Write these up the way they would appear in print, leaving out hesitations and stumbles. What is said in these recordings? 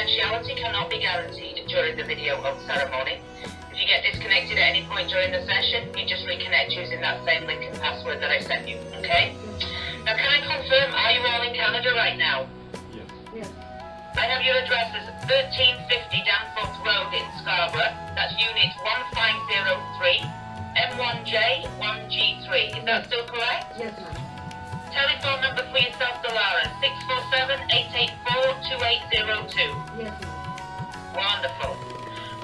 confidentiality cannot be guaranteed during the video of ceremony. If you get disconnected at any point during the session, you just reconnect using that same link and password that I sent you, okay? Now, can I confirm, are you all in Canada right now? Yes. I have your address as 1350 Danforth Road in Scarborough. That's unit 1503, M1J 1G3. Is that still correct? Yes, ma'am. Telephone number for yourself, Delara, 647-884-2802. Yes, ma'am. Wonderful.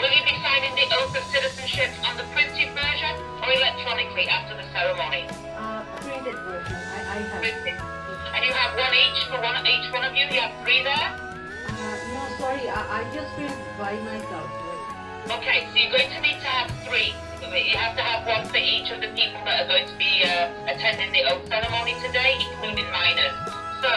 Will you be signing the oath of citizenship on the printed version or electronically after the ceremony? Printed version. I have. Printed. And you have one each for each one of you? You have 3 there? No, sorry. I just print by myself. Okay, so you're going to need to have 3. You have to have one for each of the people that are going to be attending the oath ceremony today, including minors. So,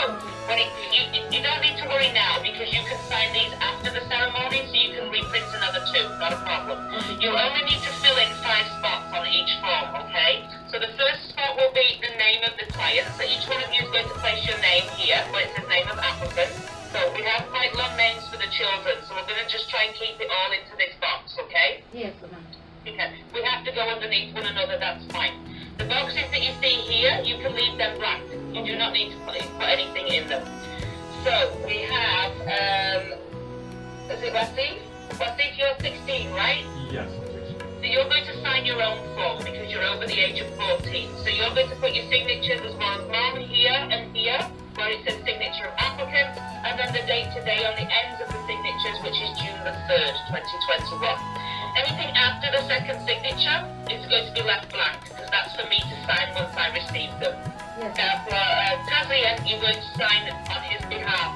you don't need to worry now because you can sign these after the ceremony, so you can reprint another 2, not a problem. You'll only need to fill in 5 spots on each form, okay? So the first spot will be the name of the client. So each one of you is going to place your name here, where it says name of applicant. So we have quite long names for the children, so we're going to just try and keep it all into this box, okay? Yes, ma'am. Okay. We have to go underneath one another, that's fine. The boxes that you see here, you can leave them blank. You do not need to put anything in them. So we have, is it Wasif? Wasif, you're 16, right? Yes. So you're going to sign your own form because you're over the age of 14. So you're going to put your signatures as well as mine here and here, where it says signature of applicant, and then the date today on the ends of the signatures, which is June the 3rd, 2021. Anything after the second signature is going to be left blank, because that's for me to sign once I receive them. Yes. For Tazian, you're going to sign on his behalf,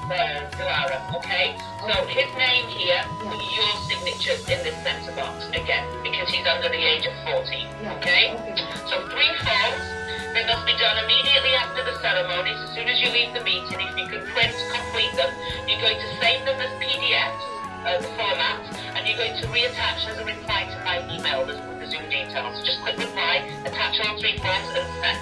Delara, okay? So his name here, your signatures in this centre box, again, because he's under the age of 14, okay? So 3 forms, they must be done immediately after the ceremony. So as soon as you leave the meeting, if you can print, complete them, you're going to save them as PDFs, the format, and you're going to reattach as a reply to my email with the Zoom details. Just click reply, attach all 3 forms and send.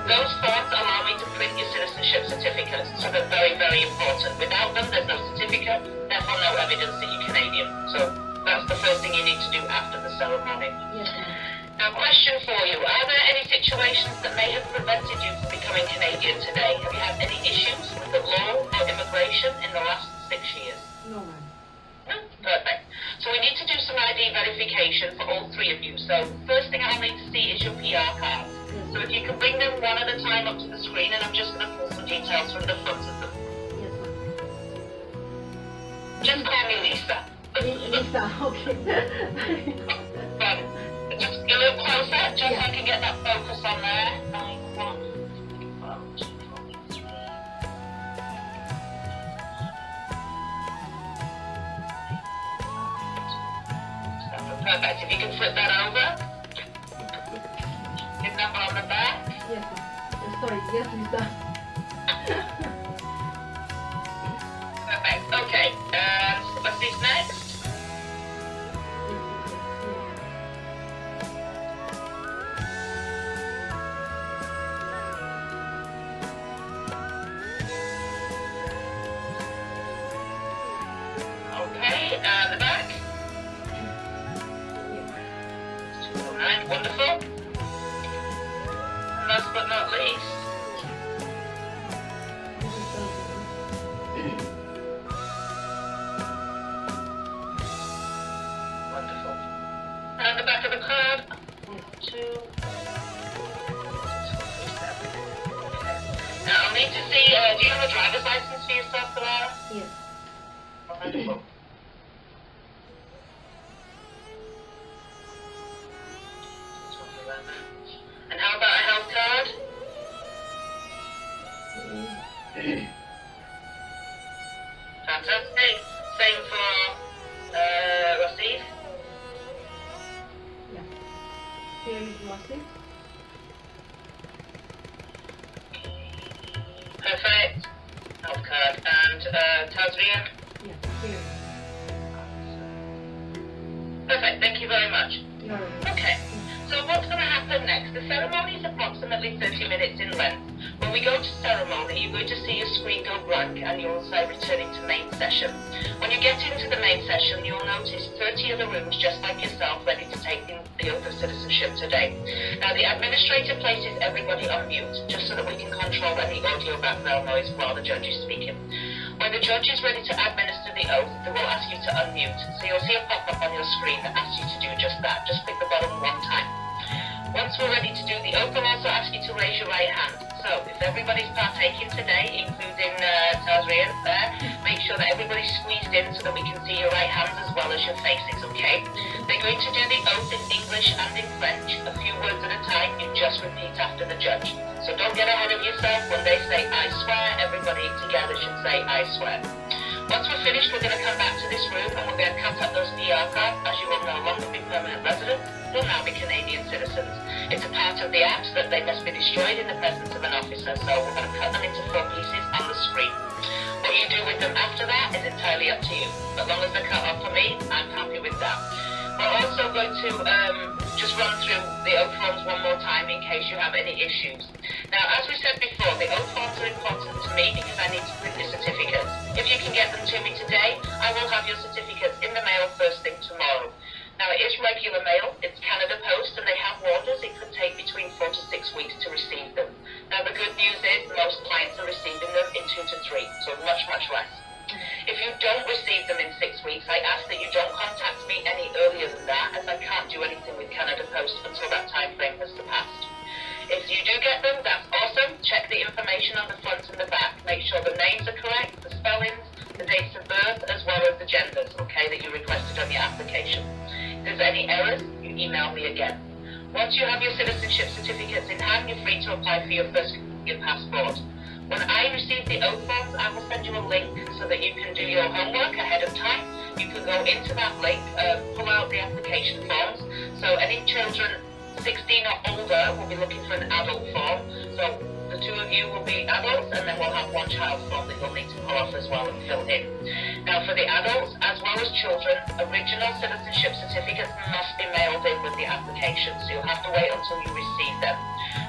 Those forms allow me to print your citizenship certificates, so they're very, very important. Without them, there's no certificate, therefore no evidence that you're Canadian. So that's the first thing you need to do after the ceremony. Yes, Now, question for you. Are there any situations that may have prevented you from becoming Canadian today? Have you had any issues with the law or immigration in the last 6 years? no, ma'am. No? Perfect. So we need to do some ID verification for all 3 of you. So first thing I'll need to see is your PR cards. So if you can bring them one at a time up to the screen, and I'm just going to pull some details from the front of them. Yes, ma'am. Just call me Lisa. Lisa, okay. Just a little closer, just so I can get that focus on there. 9, 1, 2, 3. Perfect. If you can flip that over. His number on the back. Yes, ma'am. Sorry, yes, Lisa. Perfect. Okay. What's this next? Okay. The back. 209. Wonderful. Last but not least. Wonderful. And the back of the card. 2. Now I'll need to see, do you have a driver's license for yourself, Delara? Yes. Wonderful. And how about a health card? Fantastic. Same for Rasif. Yeah. Here is Wasif. Perfect. Health card. And Tazria. Yeah, here. Perfect. Thank you very much. You're Okay. So what's going to happen next? The ceremony is approximately 30 minutes in length. When we go to ceremony, you're going to see your screen go blank and you'll say returning to main session. When When you get into the main session, you'll notice 30 other rooms just like yourself ready to take the oath of citizenship today. Now, the administrator places everybody on mute just so that we can control any audio background noise while the judge is speaking. When the judge is ready to administer the oath, they will ask you to unmute. So you'll see a pop-up on your screen that asks you to do just that. Just click the button one time. Once we're ready to do the oath, I'll also ask you to raise your right hand. So if everybody's partaking today, including Tazrian there, make sure that everybody's squeezed in so that we can see your right hands as well as your faces, okay? They're going to do the oath in English and in French, a few words at a time. You just repeat after the judge. So don't get ahead of yourself. When they say, I swear, everybody together should say, I swear. Once we're finished, we're going to come back to this room and we're going to cut up those PR cards. As you will no longer be permanent residents, you'll now be Canadian citizens. It's a part of the act that they must be destroyed in the presence of an officer, so we're going to cut them into 4 pieces on the screen. What you do with them after that is entirely up to you. As long as they're cut off for me, I'm happy with that. We're also going to just run through the oath forms one more time in case you have any issues. Now, as we said before, the oath forms are important to me because I need to print the certificates. If you can get them to me today, I will have your certificates in the mail first thing tomorrow. Now, it is regular mail, it's Canada Post, and they have orders. It could take between 4 to 6 weeks to receive them. Now, the good news is most clients are receiving them in 2 to 3, so much, much less. If you don't receive them in 6 weeks, I ask that you don't contact me any earlier than that, as I can't do anything with Canada Post until that time frame has passed. If you do get them, that's awesome. Check the information on the front and the back. Make sure the names are correct, the spellings, the dates of birth, as well as the genders, okay, that you requested on your application. If there's any errors, you email me again. Once you have your citizenship certificates in hand, you're free to apply for your first Canadian passport. When I receive the oath forms, I will send you a link so that you can do your homework ahead of time. You can go into that link, pull out the application forms. So any children 16 or older will be looking for an adult form. So the 2 of you will be adults, and then we'll have 1 child form that you'll need to pull off as well and fill in. Now, for the adults as well as children, original citizenship certificates must be mailed in with the application, so you'll have to wait until you receive them.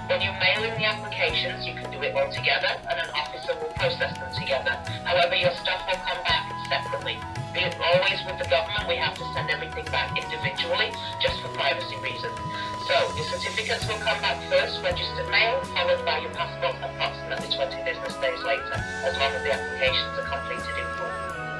When you mail in the applications, you can do it all together, and an officer will process them together. However, your stuff will come back separately. Being always with the government, we have to send everything back individually, just for privacy reasons. So, your certificates will come back first, registered mail, followed by your passport approximately 20 business days later, as long as the applications are completed in full.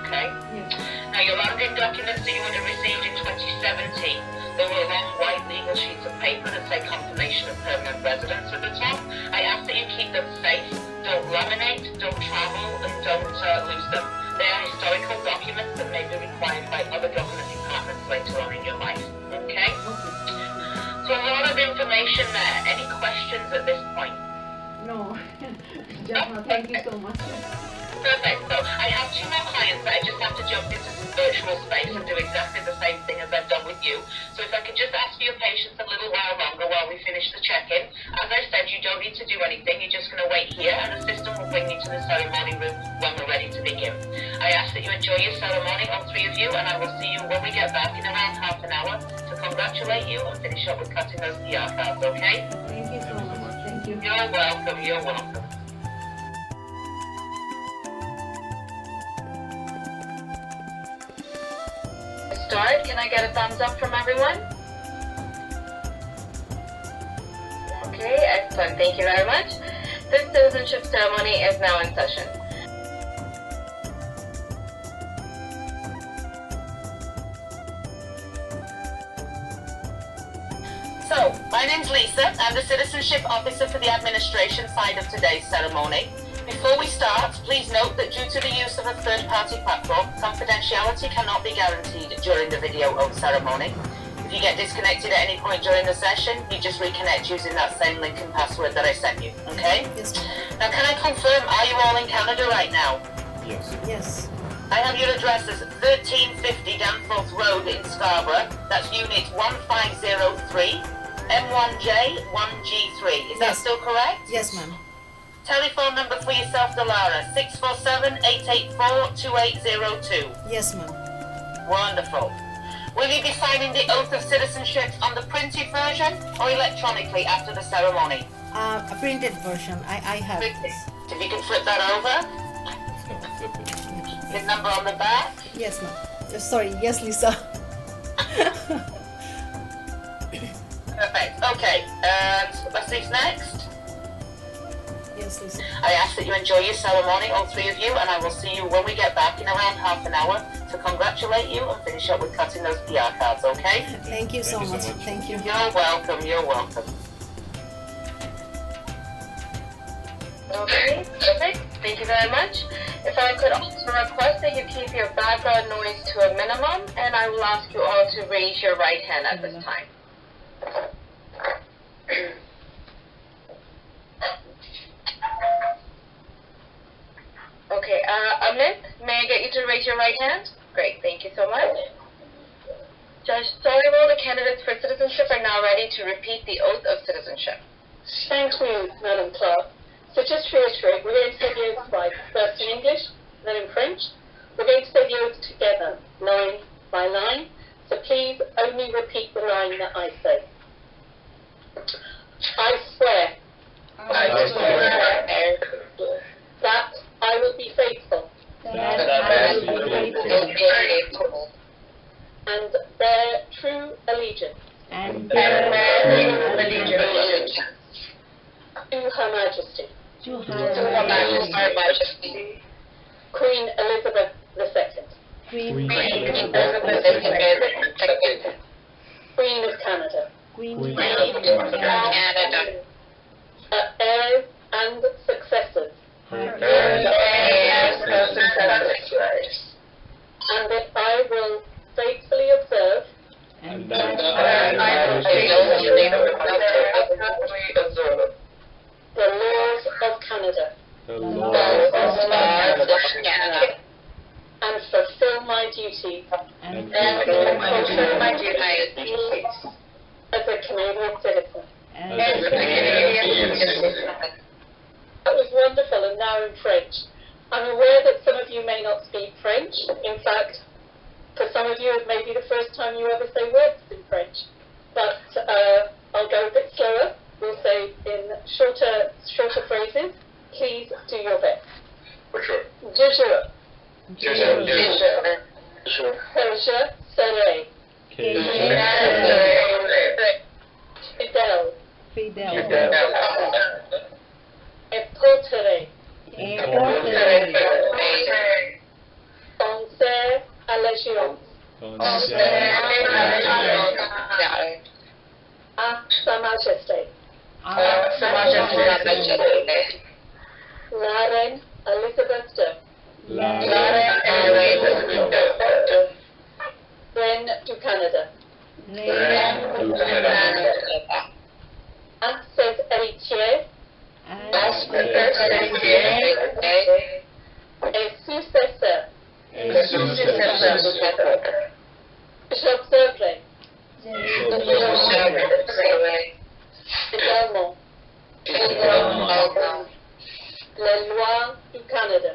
Okay? Yes. Now, your landing documents that you would have received in 2017, they were long white legal sheets of paper that say confirmation of permanent residence at the top. I ask that you keep them safe, don't laminate, don't travel, and don't lose them. They are historical documents that may be required by other government departments later on in your life. Okay? So a lot of information there. Any questions at this point? No. Just no, thank you so much. Perfect. So I have 2 more clients that I just have to jump into some virtual space and do exactly the same thing as I've done with you. So if I could just ask for your patience a little while longer while we finish the check-in. As I said, you don't need to do anything. You're just going to wait here, and the system will bring you to the ceremony room when we're ready to begin. I ask that you enjoy your ceremony, all 3 of you, and I will see you when we get back in around half an hour to congratulate you and finish up with cutting those PR cards, okay? Thank you so much. Thank you. You're welcome. You're welcome. Start. Can I get a thumbs up from everyone? Okay, excellent. Thank you very much. This citizenship ceremony is now in session. So, my name's Lisa. I'm the citizenship officer for the administration side of today's ceremony. Before we start, please note that due to the use of a third-party platform, confidentiality cannot be guaranteed during the video oath ceremony. If you get disconnected at any point during the session, you just reconnect using that same link and password that I sent you, okay? Yes. Now, can I confirm, are you all in Canada right now? Yes. Yes. I have your address as 1350 Danforth Road in Scarborough. That's unit 1503, M1J 1G3. Is that Yes. still correct? Yes, ma'am. Telephone number for yourself, Delara, 647-884-2802. Yes, ma'am. Wonderful. Will you be signing the oath of citizenship on the printed version or electronically after the ceremony? A printed version. I have Printed. this. If you can flip that over, his number on the back. Yes, ma'am. Sorry, yes, Lisa. Perfect. Okay, and Leslie's next. Yes, Lisa. I ask that you enjoy your ceremony, all three of you, and I will see you when we get back in around half an hour to congratulate you and finish up with cutting those PR cards, okay? Thank you so much. Thank you. You're welcome, you're welcome. Okay, perfect. Thank you very much. If I could also request that you keep your background noise to a minimum, and I will ask you all to raise your right hand at this time. Okay, Amit, may I get you to raise your right hand? Great, thank you so much. Judge Soliwell, the candidates for citizenship are now ready to repeat the oath of citizenship. Thank you, Madam Clerk. So just to reiterate, we're going to say the oath twice, first in English, then in French. We're going to say the oath together, line by line. So please only repeat the line that I say. I swear that I will be faithful and bear true allegiance to Her Majesty, Queen Elizabeth II, Queen of Canada, heirs and successors, and that I will faithfully observe the laws of Canada and fulfill my duty as a Canadian citizen. That was wonderful, and now in French. I'm aware that some of you may not speak French. In fact, for some of you it may be the first time you ever say words in French. But I'll go a bit slower. We'll say in shorter phrases. Please do your best. For sure. Je jure. Que je serai fidèle et porterai entière allégeance à Sa Majesté, la Reine Elizabeth II, Reine du Canada, à ses héritiers et successeurs. J'observerai également les lois du Canada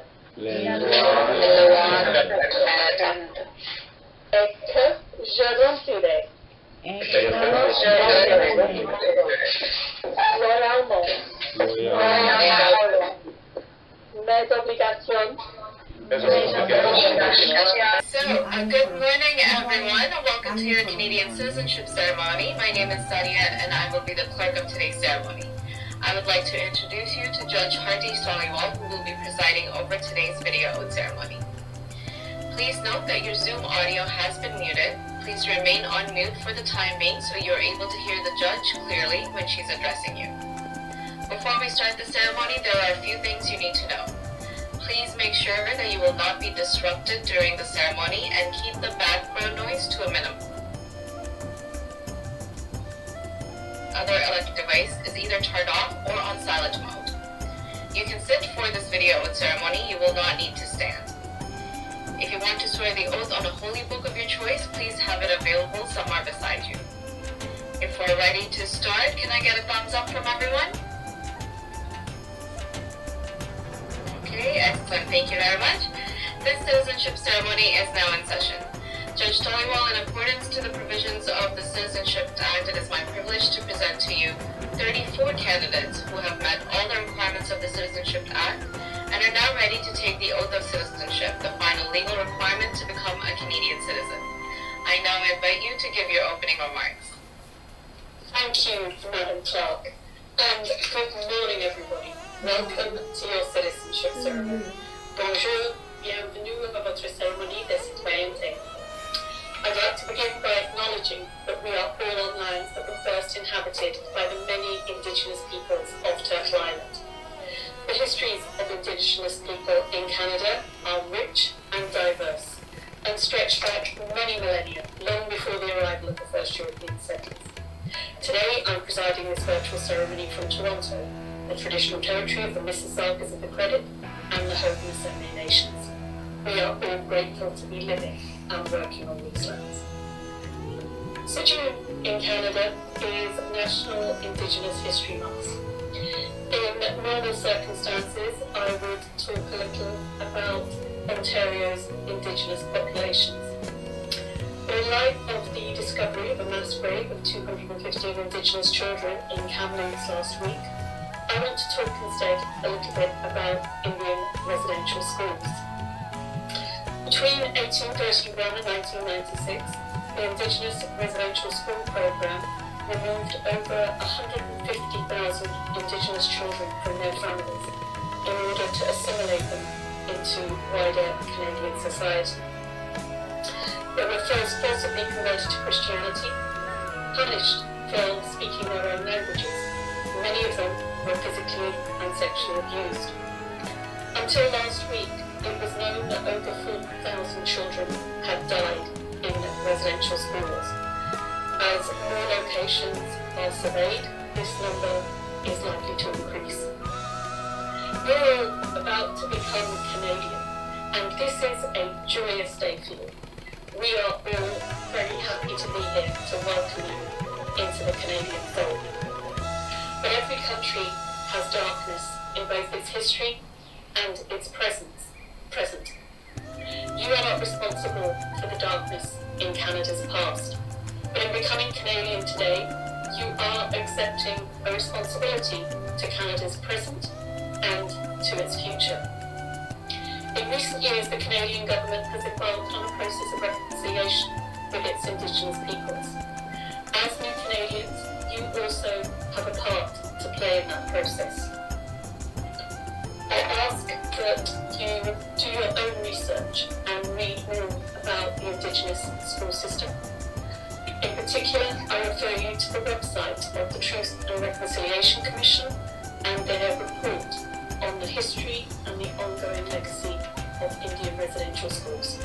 et que je remplirai loyalement mes obligations. So, good morning, everyone. Welcome to your Canadian citizenship ceremony. My name is Sadia, and I will be the clerk of today's ceremony. I would like to introduce you to Judge Hardy Soliwell, who will be presiding over today's video oath ceremony. Please note that your Zoom audio has been muted. Please remain on mute for the time being so you're able to hear the judge clearly when she's addressing you. Before we start the ceremony, there are a few things you need to know. Please make sure that you will not be disrupted during the ceremony and keep the background noise to a minimum. Other electric device is either turned off or on silent mode. You can sit for this video oath ceremony. You will not need to stand. If you want to swear the oath on a holy book of your choice, please have it available somewhere beside you. If we're ready to start, can I get a thumbs up from everyone? Okay, excellent. Thank you very much. This citizenship ceremony is now in session. Judge Soliwell, in accordance to the provisions of the Citizenship Act, it is my privilege to present to you 34 candidates who have met all the requirements of the Citizenship Act and and are now ready to take the oath of citizenship, the final legal requirement to become a Canadian citizen. I now invite you to give your opening remarks. Thank you, Madam Clerk. And good morning, everybody. Welcome to your citizenship ceremony. Bonjour, bienvenue à votre cérémonie de citoyenneté. I'd like to begin by acknowledging that we are all on lands that were first inhabited by the many Indigenous peoples of Turtle Island. The histories of Indigenous people in Canada are rich and diverse, and stretch back many millennia, long before the arrival of the first European settlers. Today, I'm presiding this virtual ceremony from Toronto, the traditional territory of the Mississaugas of the Credit and the Haudenosaunee Nations. We are all grateful to be living and working on these lands. So June in Canada is National Indigenous History Month. In normal circumstances, I would talk a little about Ontario's Indigenous populations. But in light of the discovery of a mass grave of 215 Indigenous children in Kamloops last week, I want to talk instead a little bit about Indian residential schools. Between 1831 and 1996, the Indigenous residential school program removed over 150,000 Indigenous children from their families in order to assimilate them into wider Canadian society. They were first forcibly converted to Christianity, punished for speaking their own languages. Many of them were physically and sexually abused. Until last week, it was known that over 4,000 children had died in residential schools. As more locations are surveyed, this number is likely to increase. You're all about to become Canadian, and this is a joyous day for you. We are all very happy to be here to welcome you into the Canadian fold. But every country has darkness in both its history and its present. You are not responsible for the darkness in Canada's past, but in becoming Canadian today, you are accepting a responsibility to Canada's present and to its future. In recent years, the Canadian government has embarked on a process of reconciliation with its Indigenous peoples. As new Canadians, you also have a part to play in that process. I ask that you do your own research and read more about the Indigenous school system. In particular, I refer you to the website of the Truth and Reconciliation Commission and their report on the history and the ongoing legacy of Indian residential schools.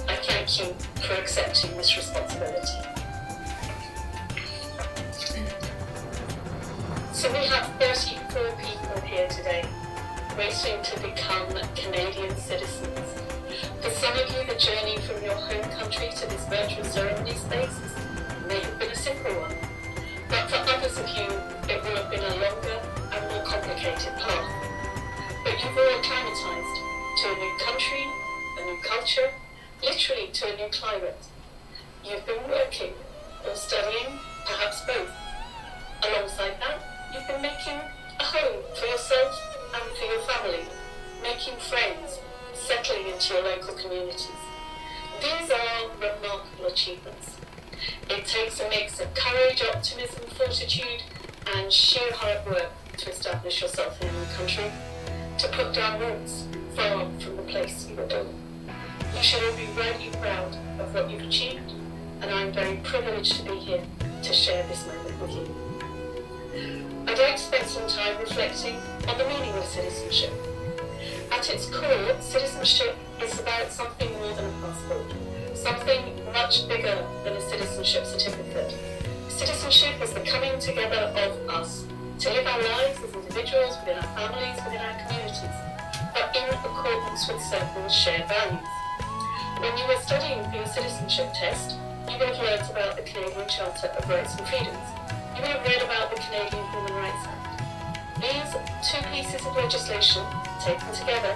I thank you for accepting this responsibility. So we have 34 people here today waiting to become Canadian citizens. For some of you, the journey from your home country to this virtual ceremony space may have been a simple one, but for others of you, it will have been a longer and more complicated path. But you've all acclimatized to a new country, a new culture, literally to a new climate. You've been working or studying, perhaps both. Alongside that, you've been making a home for yourself and for your family, making friends, settling into your local communities. These are remarkable achievements. It takes a mix of courage, optimism, fortitude, and sheer hard work to establish yourself in a new country, to put down roots far from the place you were born. You should all be rightly proud of what you've achieved, and I'm very privileged to be here to share this moment with you. I'd like to spend some time reflecting on the meaning of citizenship. At its core, citizenship is about something more than a passport, something much bigger than a citizenship certificate. Citizenship is the coming together of us to live our lives as individuals, within our families, within our communities, but in accordance with certain shared values. When you were studying for your citizenship test, you would have learnt about the Canadian Charter of Rights and Freedoms. You would have read about the Canadian Human Rights Act. These two pieces of legislation, taken together,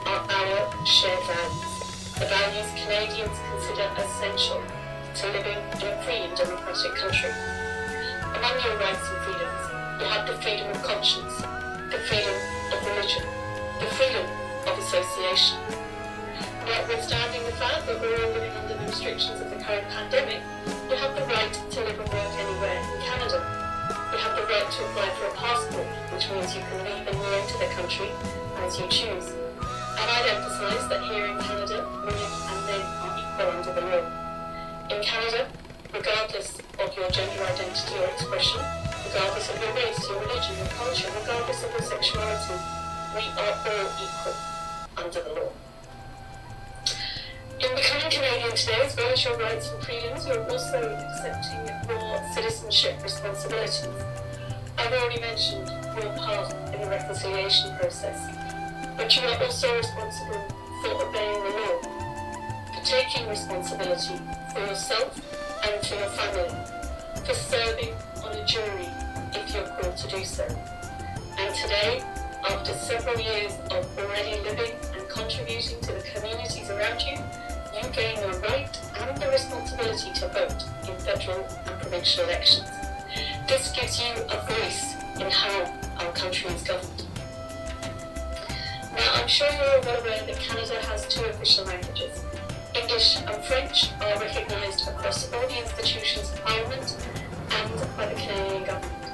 are our shared values, the values Canadians consider essential to living in a free and democratic country. Among your rights and freedoms, you have the freedom of conscience, the freedom of religion, the freedom of association. Notwithstanding the fact that we're all living under the restrictions of the current pandemic, you have the right to live and work anywhere in Canada. You have the right to apply for a passport, which means you can leave and re-enter the country as you choose. And I'd emphasise that here in Canada, women and men are equal under the law. In Canada, regardless of your gender identity or expression, regardless of your race, your religion, your culture, regardless of your sexuality, we are all equal under the law. In becoming Canadian today, as well as your rights and freedoms, you're also accepting your citizenship responsibilities. I've already mentioned your part in the reconciliation process, but you are also responsible for obeying the law, for taking responsibility for yourself and for your family, for serving on a jury if you're called to do so. And today, after several years of already living and contributing to the communities around you, you gain the right and the responsibility to vote in federal and provincial elections. This gives you a voice in how our country is governed. Now, I'm sure you're well aware that Canada has 2 official languages. English and French are recognised across all the institutions of Parliament and by the Canadian government.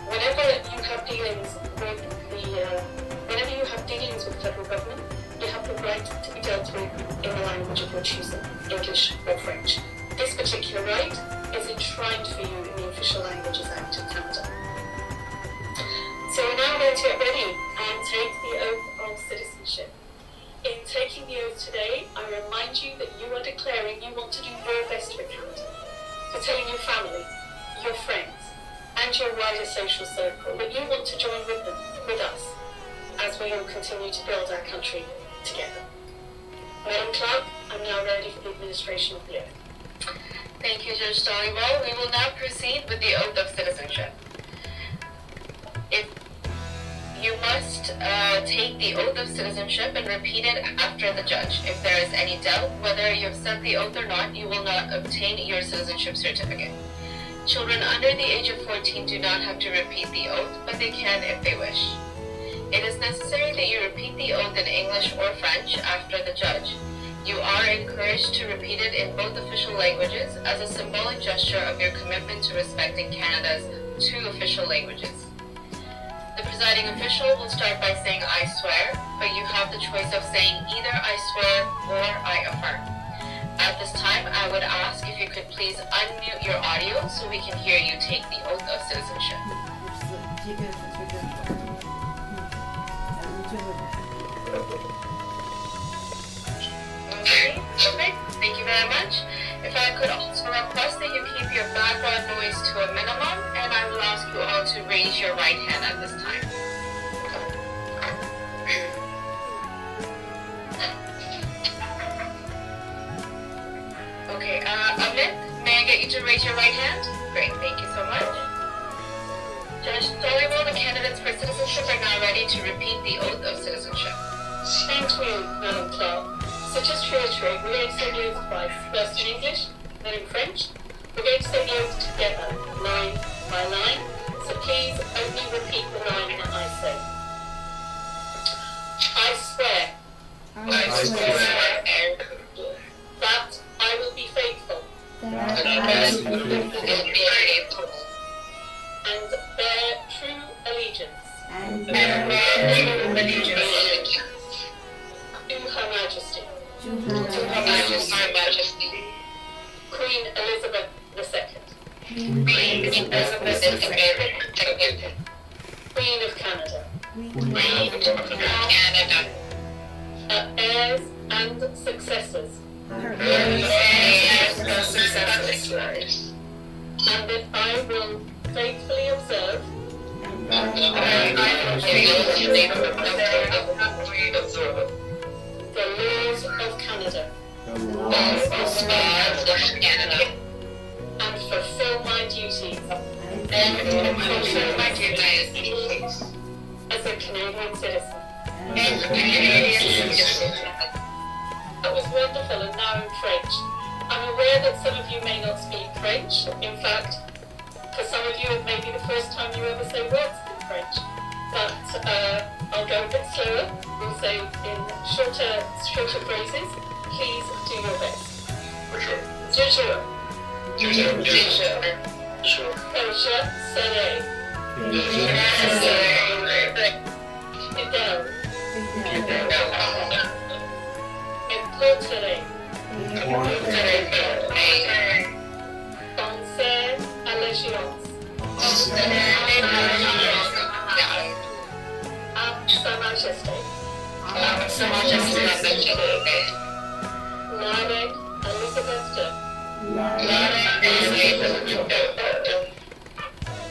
Whenever you have dealings with federal government, you have the right to be dealt with in the language of your choosing, English or French. This particular right is enshrined for you in the Official Languages Act of Canada. So we're now going to get ready and take the oath of citizenship. In taking the oath today, I remind you that you are declaring you want to do your best for Canada, for telling your family, your friends, and your wider social circle that you want to join with them, with us, as we all continue to build our country together. Madam Clerk, I'm now ready for the administration of the oath. Thank you, Judge Dollywell. We will now proceed with the oath of citizenship. You must take the oath of citizenship and repeat it after the judge. If there is any doubt whether you have said the oath or not, you will not obtain your citizenship certificate. Children under the age of 14 do not have to repeat the oath, but they can if they wish. It is necessary that you repeat the oath in English or French after the judge. You are encouraged to repeat it in both official languages as a symbolic gesture of your commitment to respecting Canada's 2 official languages. The presiding official will start by saying "I swear," but you have the choice of saying either "I swear" or "I affirm." At this time, I would ask if you could please unmute your audio so we can hear you take the oath of citizenship. Okay, perfect. Thank you very much. If I could also request that you keep your background noise to a minimum, and I will ask you all to raise your right hand at this time. Okay, Amit, may I get you to raise your right hand? Great, thank you so much. Judge Dollywell, the candidates for citizenship are now ready to repeat the oath of citizenship. Thank you, Madam Clerk. So just to reiterate, we're going to say the oath twice, first in English, then in French. We're going to say the oath together, line by line. So please only repeat the line that I say. I swear. I swear that I will be faithful that I will be faithful and bear true allegiance and to Her Majesty, to Her Majesty, Queen Elizabeth II, Queen Elizabeth II, Queen of Canada, Queen of Canada, heirs and successors, Her and that I will faithfully observe the laws of Canada and fulfill my duties as a Canadian citizen. That was wonderful, and now in French. I'm aware that some of you may not speak French. In fact, for some of you it may be the first time you ever say words in French. but I'll go a bit slower. We'll say in shorter phrases. Please do your best. For sure. 支持 Sure. serei fidel importerei penser à l'échéance à Sa Majesté Lare Elizabeth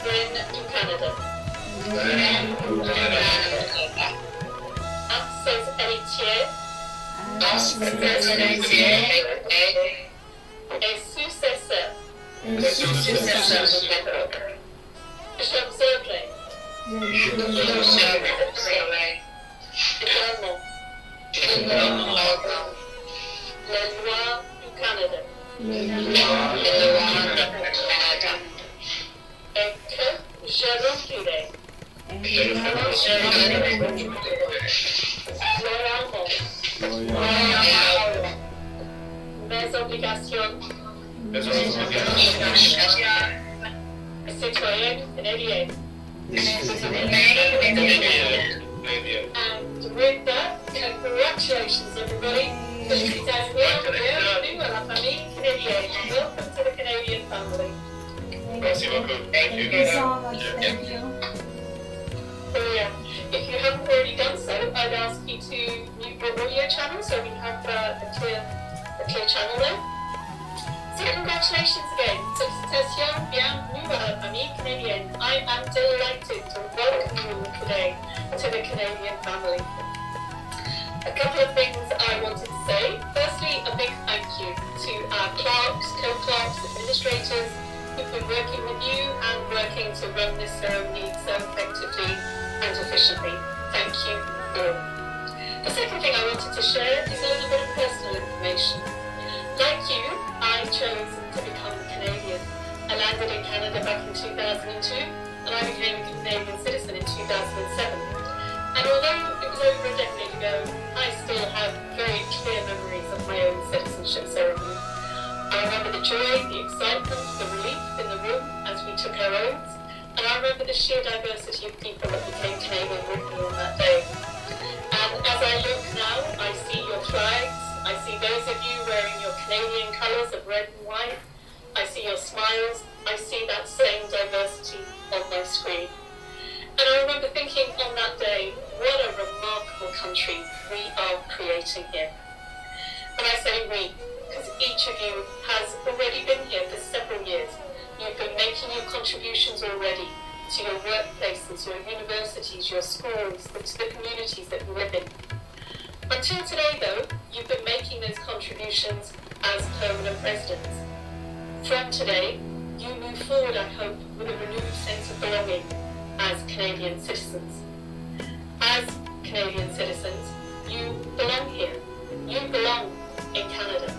Reine du Canada à ses héritiers et successeurs j'observerai également les lois du Canada et que je remplirai loyalement mes obligations citoyennes canadiennes. And with that, congratulations everybody. Bienvenue à la famille canadienne. Welcome to the Canadian family. Merci beaucoup. Thank you. Thank you so much. Thank you. If you haven't already done so, I'd ask you to mute your audio channel so we have a clear channel there. So congratulations again. Félicitations, bienvenue à la famille canadienne. I am delighted to welcome you today to the Canadian family. A couple of things I wanted to say. Firstly, a big thank you to our clerks, co-clerks, administrators who've been working with you and working to run this ceremony so effectively and efficiently. Thank you all. The second thing I wanted to share is a little bit of personal information. Like you, I chose to become Canadian. I landed in Canada back in 2002 and I became a Canadian citizen in 2007. And although it was over a decade ago, I still have very clear memories of my own citizenship ceremony. I remember the joy, the excitement, the relief in the room as we took our oaths, and I remember the sheer diversity of people that became Canadian with me on that day. And as I look now, I see your flags, I see those of you wearing your Canadian colours of red and white, I see your smiles, I see that same diversity on my screen. And I remember thinking on that day, what a remarkable country we are creating here. And I say we, because each of you has already been here for several years. You've been making your contributions already to your workplaces, your universities, your schools, to the communities that you live in. Until today, though, you've been making those contributions as permanent residents. From today, you move forward, I hope, with a renewed sense of belonging as Canadian citizens. As Canadian citizens, you belong here. You belong in Canada.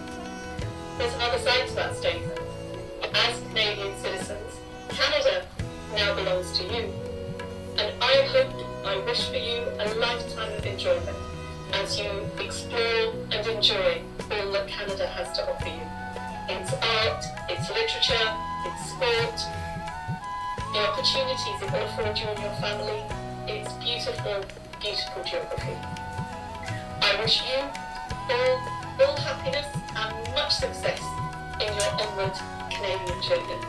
There's another side to that statement. As Canadian citizens, Canada now belongs to you. And I wish for you a lifetime of enjoyment as you explore and enjoy all that Canada has to offer you. Its art, its literature, its sport, the opportunities it will afford you and your family, its beautiful, beautiful geography. I wish you all happiness and much success in your onward Canadian journey.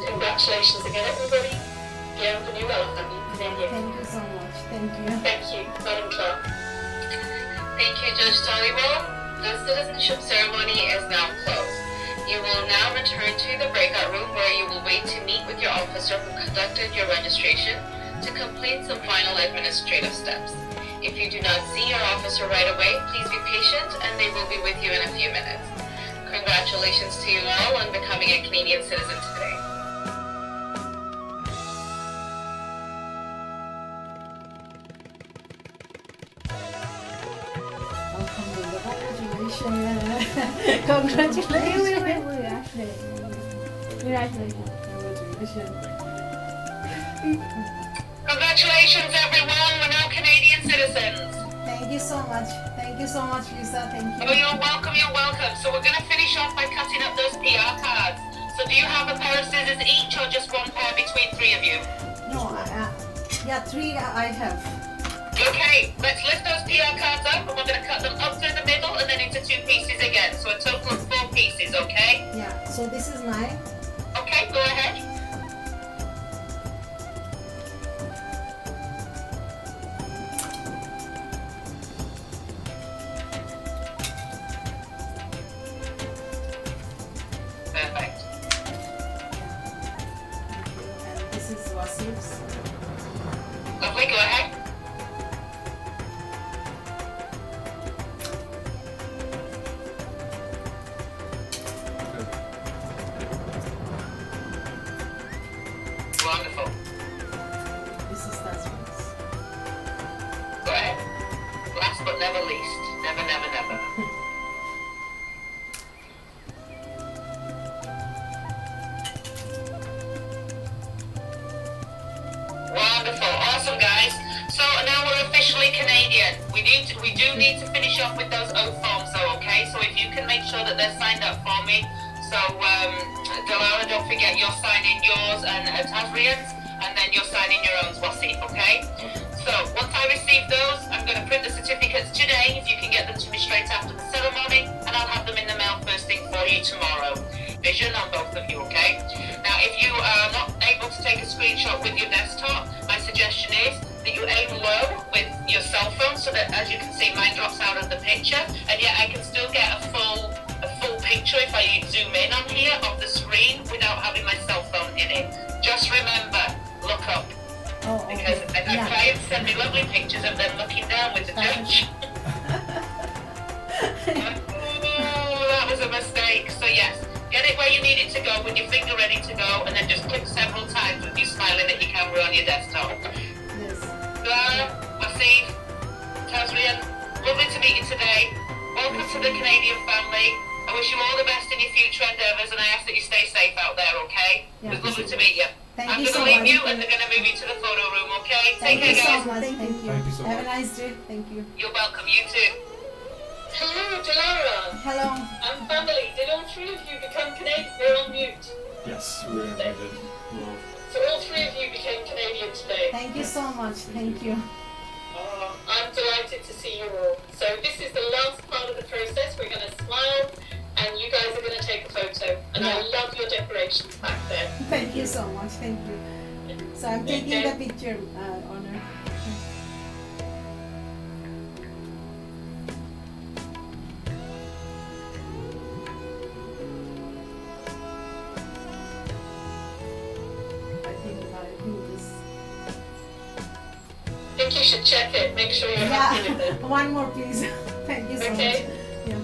Congratulations again, everybody. Bienvenue à la famille canadienne. Thank you so much. Thank you. Thank you, Madam Clerk. Thank you, Judge Dhaliwal. The citizenship ceremony is now closed. You will now return to the breakout room where you will wait to meet with your officer who conducted your registration to complete some final administrative steps. If you do not see your officer right away, please be patient and they will be with you in a few minutes. Congratulations to you all on becoming a Canadian citizen today. Congratulations. Congratulations. Congratulations. Congratulations Congratulations, everyone. We're now Canadian citizens. Thank you so much. Thank you so much, Lisa. Thank Oh, you. you're welcome, you're welcome. So we're going to finish off by cutting up those PR cards. So do you have a pair of scissors each or just one pair between three of you? No, yeah, 3 I have. Okay, let's lift those PR cards up and we're going to cut them up through the middle and then into 2 pieces again. So a total of 4 pieces, okay? Yeah, so this is mine. Okay, go ahead. Perfect. And this is Wasif's. Lovely, go ahead. Wonderful. This is Tasman's. Go ahead. Last but never least. Never, never, never. Wonderful. Awesome, guys. So now we're officially Canadian. We do need to finish off with those oath forms, though, okay? So if you can make sure that they're signed up for me. So, Delara, don't forget you're signing yours and Tazrian's, and then you're signing your own, Wasif, okay? So once I receive those, I'm going to print the certificates today, if you can get them to me straight after the ceremony, and I'll have them in the mail first thing for you tomorrow. Vision on both of you, okay? Now, if you are not able to take a screenshot with your desktop, my suggestion is that you aim low with your cell phone so that, as you can see, mine drops out of the picture, and yet I can still get a full picture if I zoom in on here of the screen without having my cell phone in it. Just remember, look up. Oh, Because okay. I've had clients send me lovely pictures of them looking down with the judge. Oh, that was a mistake. So yes, get it where you need it to go with your finger ready to go, and then just click several times with you smiling at your camera on your desktop. Yes. Clara, Wasif, Tazrian, lovely to meet you today. Welcome to the Canadian family. I wish you all the best in your future endeavours, and I ask that you stay safe out there, okay? Yeah. It was lovely to meet you. Thank I'm you going to so leave much. you, and they're going to move you to the photo room, okay? Thank Take you care, guys. so much. Thank you. Thank you so Have a much. nice day. Thank you. You're welcome. You too. Hello, Delara. Hello. And family, did all 3 of you become Canadian? You're on mute. Yes, we did. Well, So all 3 of you became Canadian today. Thank you so much. Thank you. I'm delighted to see you all. So this is the last part of the process. We're going to smile and you guys are going to take a photo. And I love your decorations back there. Thank you so much. Thank you. So I'm taking the picture, Honor. I think this. I think you should check it. Make sure you're happy with it. Yeah, one more please. Thank you so Okay. much. Yeah.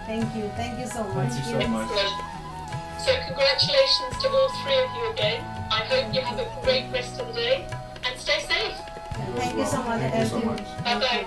Thank you so much. Thank you so much. Excellent. So congratulations to all 3 of you again. I hope you have a great rest of the day and stay safe. Thank you so much, Thank you so everyone. much. Bye-bye.